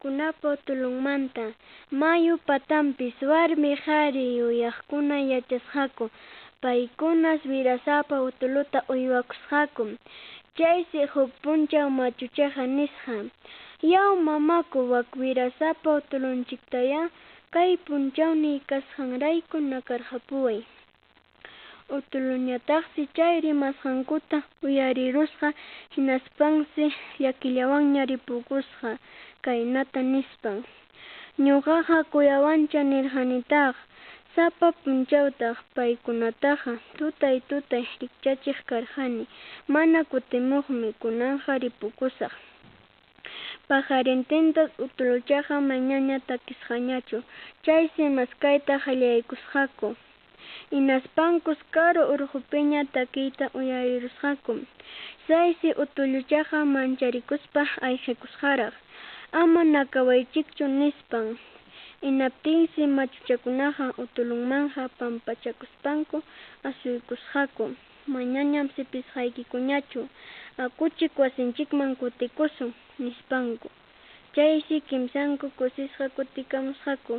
wasikunapa utulunmanta. Mayu patanpis warmi qhari uyaqkuna yachasqaku. Paykunas wirasapa utuluta uywakusqaku. Chaysi huk punchaw machuchaqa nisqa. Yaw mamaku wak wirasapa utulunchiktaya kay punchawni kasqanrayku nakarqapuway. Utuluñataqsi chay rimasqankuta uyarirusqa hinaspansi llakillawanña ripukusqa kaynata nispan. Ñuqaqa kuyawancha nirqanitaq sapa punchawtaq paykunataqa tutay rikchachiq karqani. Mana kutimuqmi kunanqa ripukusaq. Pajarintintas utuluchaqa mañaña takisqañachu. Chaysi maskayta qallaykusqaku. Hinaspankus karu urqupiña takiyta uyarirusqaku. Saysi utuluchaqa mancharikuspa ayqikusqaraq. Ama nakawaychikchu nispan. Hinaptinsi machuchakunaqa utulunmanqa pampachakuspanku asuykusqaku. Mañañam sipisqaykikuñachu. Akuchik wasinchikman kutikusun nispanku. Chaysi kimsanku kusisqa kutikamusqaku.